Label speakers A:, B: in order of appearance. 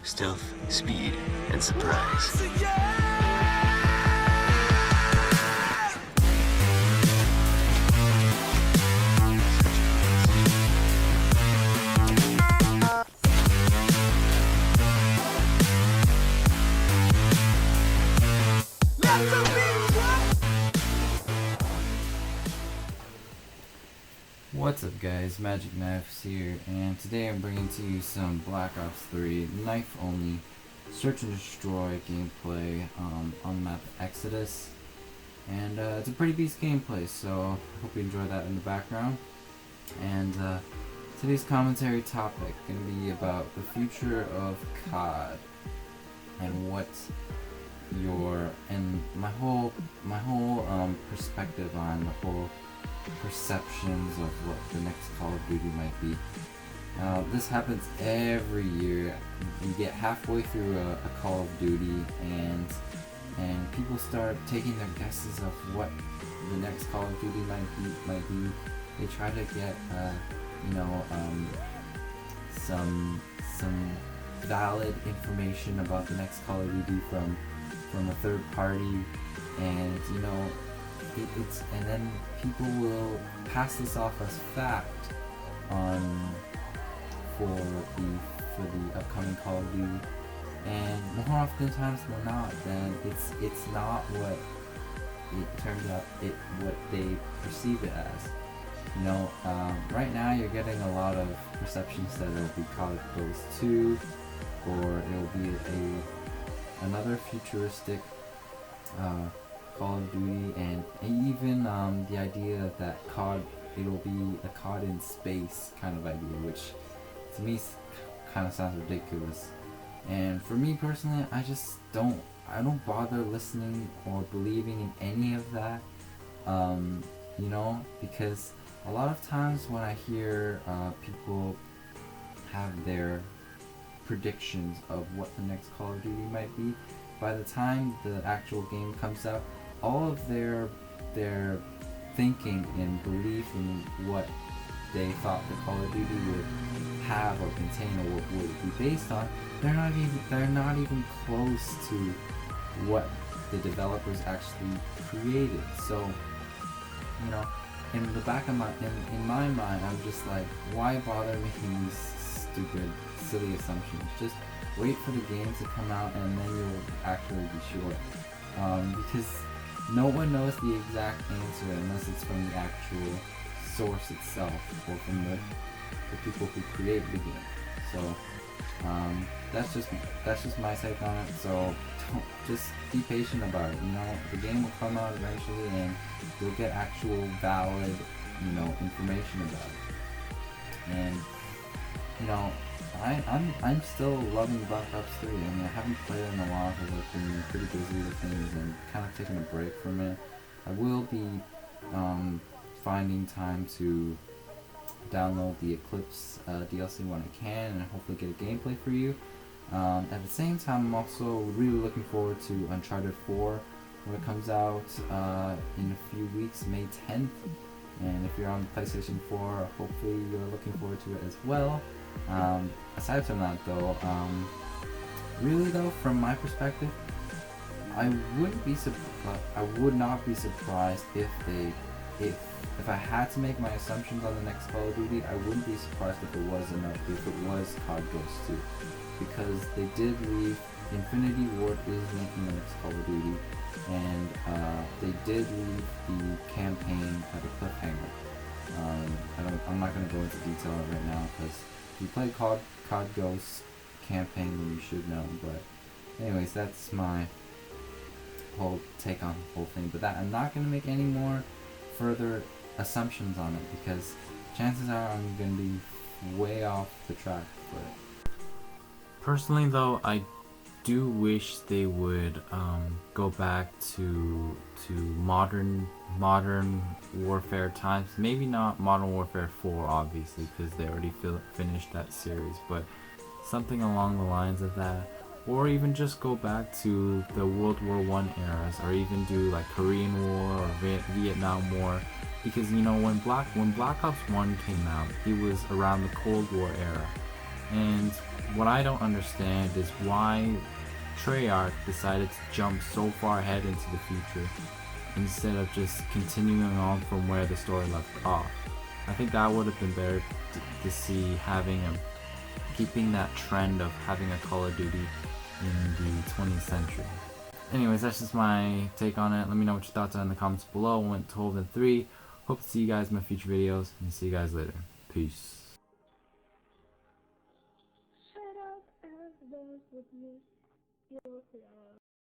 A: stealth, speed, and surprise.
B: What's up guys, Magic Knives here, and today I'm bringing to you some Black Ops 3 knife only search and destroy gameplay on the map Exodus, and it's a pretty beast gameplay, so I hope you enjoy that in the background. And today's commentary topic going to be about the future of COD and what my whole perspective on the whole perceptions of what the next Call of Duty might be. This happens every year. You get halfway through a Call of Duty and people start taking their guesses of what the next Call of Duty might be. They try to get some valid information about the next Call of Duty from a third party, and and then people will pass this off as fact for the upcoming Call of Duty, and more oftentimes than not, then it's not what it turns out what they perceive it as. Right now you're getting a lot of perceptions that it'll be COD Ghost 2, or it'll be another futuristic Call of Duty, and even the idea that it'll be a COD in space kind of idea, which to me kind of sounds ridiculous. And for me personally, I don't bother listening or believing in any of that, because a lot of times when I hear people have their predictions of what the next Call of Duty might be, by the time the actual game comes out, all of their thinking and belief in what they thought the Call of Duty would have or contain or what would it be based on, they're not even close to what the developers actually created. So, in the back of in my mind, I'm just like, why bother making these stupid, silly assumptions? Just wait for the game to come out and then you'll actually be sure. Because no one knows the exact answer unless it's from the actual source itself or from the people who create the game. So that's just my take on it. So just be patient about it. The game will come out eventually, and you'll get actual valid information about it. And I'm still loving Black Ops 3. I haven't played it in a while because I've been pretty busy with things and kind of taking a break from it. I will be finding time to download the Eclipse DLC when I can, and hopefully get a gameplay for you. At the same time, I'm also really looking forward to Uncharted 4 when it comes out in a few weeks, May 10th. And if you're on PlayStation 4, hopefully you're looking forward to it as well. Aside from that though, really though, from my perspective, I would not be surprised if I had to make my assumptions on the next Call of Duty. I wouldn't be surprised if it was COD Ghost 2, because they did leave. Infinity Ward is making the next Call of Duty, and they did leave the campaign at a cliffhanger. I'm not going to go into detail right now, because if you play COD Ghost campaign, then you should know. But anyways, that's my whole take on the whole thing. But I'm not going to make any more further assumptions on it, because chances are I'm going to be way off the track for it. Personally though, I do wish they would go back to modern warfare times. Maybe not Modern Warfare 4, obviously, because they already finished that series, but something along the lines of that, or even just go back to the World War I eras, or even do like Korean War or Vietnam War, because when Black Ops 1 came out, it was around the Cold War era, And what I don't understand is why Treyarch decided to jump so far ahead into the future instead of just continuing on from where the story left off. I think that would have been better to see keeping that trend of having a Call of Duty in the 20th century. Anyways, that's just my take on it. Let me know what your thoughts are in the comments below. I went 12-3. Hope to see you guys in my future videos, and see you guys later. Peace.
C: Shut up and dance with me.